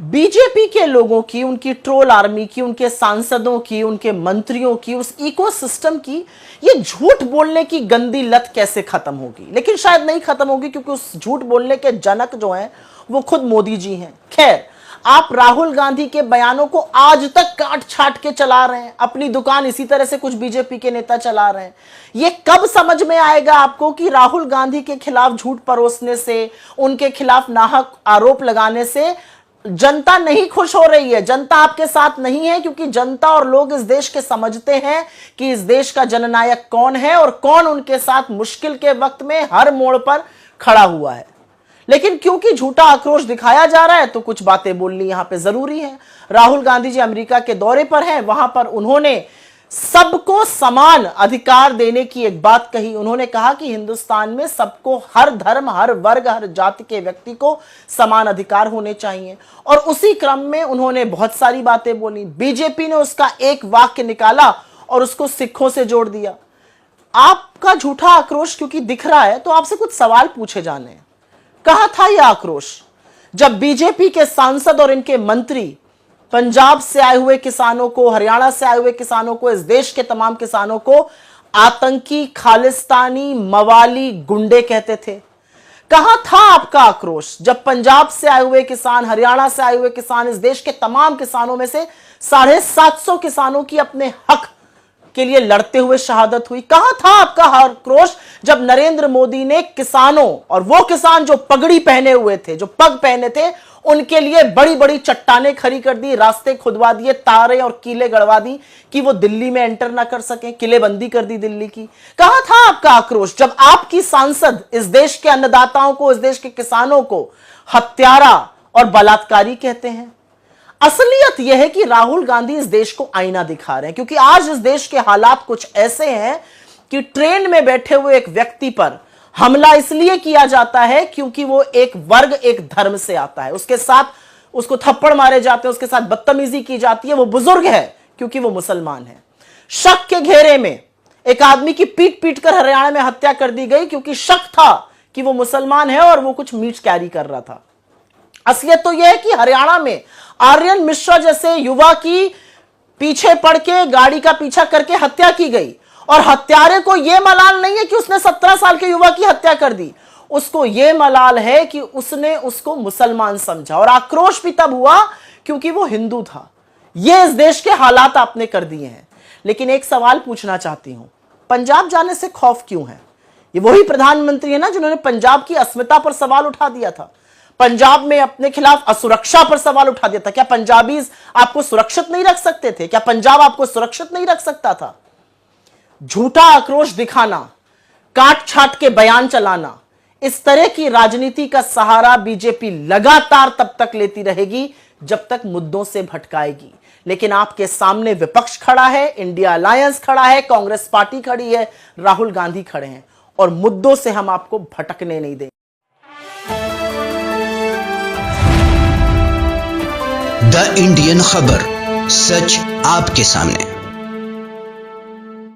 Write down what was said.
BJP के लोगों की, उनकी ट्रोल आर्मी की, उनके सांसदों की, उनके मंत्रियों की, उस इकोसिस्टम की ये झूठ बोलने की गंदी लत कैसे खत्म होगी? लेकिन शायद नहीं खत्म होगी, क्योंकि उस झूठ बोलने के जनक जो हैं वो खुद मोदी जी हैं। खैर, आप राहुल गांधी के बयानों को आज तक काट छाट के चला रहे हैं, अपनी दुकान इसी तरह से कुछ बीजेपी के नेता चला रहे हैं। ये कब समझ में आएगा आपको कि राहुल गांधी के खिलाफ झूठ परोसने से, उनके खिलाफ नाहक आरोप लगाने से जनता नहीं खुश हो रही है, जनता आपके साथ नहीं है, क्योंकि जनता और लोग इस देश के समझते हैं कि इस देश का जननायक कौन है और कौन उनके साथ मुश्किल के वक्त में हर मोड़ पर खड़ा हुआ है। लेकिन क्योंकि झूठा आक्रोश दिखाया जा रहा है तो कुछ बातें बोलनी यहां पे जरूरी है। राहुल गांधी जी अमेरिका के दौरे पर हैं, वहां पर उन्होंने सबको समान अधिकार देने की एक बात कही। उन्होंने कहा कि हिंदुस्तान में सबको, हर धर्म, हर वर्ग, हर जाति के व्यक्ति को समान अधिकार होने चाहिए, और उसी क्रम में उन्होंने बहुत सारी बातें बोली। बीजेपी ने उसका एक वाक्य निकाला और उसको सिखों से जोड़ दिया। आपका झूठा आक्रोश क्योंकि दिख रहा है तो आपसे कुछ सवाल पूछे जाने हैं। कहां था यह आक्रोश जब बीजेपी के सांसद और इनके मंत्री पंजाब से आए हुए किसानों को, हरियाणा से आए हुए किसानों को, इस देश के तमाम किसानों को आतंकी, खालिस्तानी, मवाली, गुंडे कहते थे? कहां था आपका आक्रोश जब पंजाब से आए हुए किसान, हरियाणा से आए हुए किसान, इस देश के तमाम किसानों में से 750 किसानों की अपने हक के लिए लड़ते हुए शहादत हुई? कहां था आपका आक्रोश जब नरेंद्र मोदी ने किसानों, और वो किसान जो पगड़ी पहने हुए थे, जो पग पहने थे, उनके लिए बड़ी बड़ी चट्टानें खड़ी कर दी, रास्ते खुदवा दिए, तारे और कीले गड़वा दी कि वो दिल्ली में एंटर ना कर सके, किलेबंदी कर दी दिल्ली की? कहां था आपका आक्रोश जब आपकी सांसद इस देश के अन्नदाताओं को, इस देश के किसानों को हत्यारा और बलात्कारी कहते हैं? असलियत यह है कि राहुल गांधी इस देश को आईना दिखा रहे हैं, क्योंकि आज इस देश के हालात कुछ ऐसे हैं कि ट्रेन में बैठे हुए एक व्यक्ति पर हमला इसलिए किया जाता है क्योंकि वो एक वर्ग, एक धर्म से आता है, उसके साथ उसको थप्पड़ मारे जाते हैं, उसके साथ बदतमीजी की जाती है, वो बुजुर्ग है क्योंकि वो मुसलमान है। शक के घेरे में एक आदमी की पीट पीट कर हरियाणा में हत्या कर दी गई क्योंकि शक था कि वो मुसलमान है और वो कुछ मीट कैरी कर रहा था। असलियत तो यह है कि हरियाणा में आर्यन मिश्रा जैसे युवा की पीछे पड़ के, गाड़ी का पीछा करके हत्या की गई, और हत्यारे को यह मलाल नहीं है कि उसने 17 साल के युवा की हत्या कर दी, उसको यह मलाल है कि उसने उसको मुसलमान समझा, और आक्रोश भी तब हुआ क्योंकि वो हिंदू था। यह इस देश के हालात आपने कर दिए हैं। लेकिन एक सवाल पूछना चाहती हूं, पंजाब जाने से खौफ क्यों है? ये वही प्रधानमंत्री है ना जिन्होंने पंजाब की अस्मिता पर सवाल उठा दिया था, पंजाब में अपने खिलाफ असुरक्षा पर सवाल उठा दिया था। क्या पंजाबीज आपको सुरक्षित नहीं रख सकते थे? क्या पंजाब आपको सुरक्षित नहीं रख सकता था? झूठा आक्रोश दिखाना, काट छाट के बयान चलाना, इस तरह की राजनीति का सहारा बीजेपी लगातार तब तक लेती रहेगी जब तक मुद्दों से भटकाएगी। लेकिन आपके सामने विपक्ष खड़ा है, इंडिया अलायंस खड़ा है, कांग्रेस पार्टी खड़ी है, राहुल गांधी खड़े हैं, और मुद्दों से हम आपको भटकने नहीं देंगे। द इंडियन खबर, सच आपके सामने।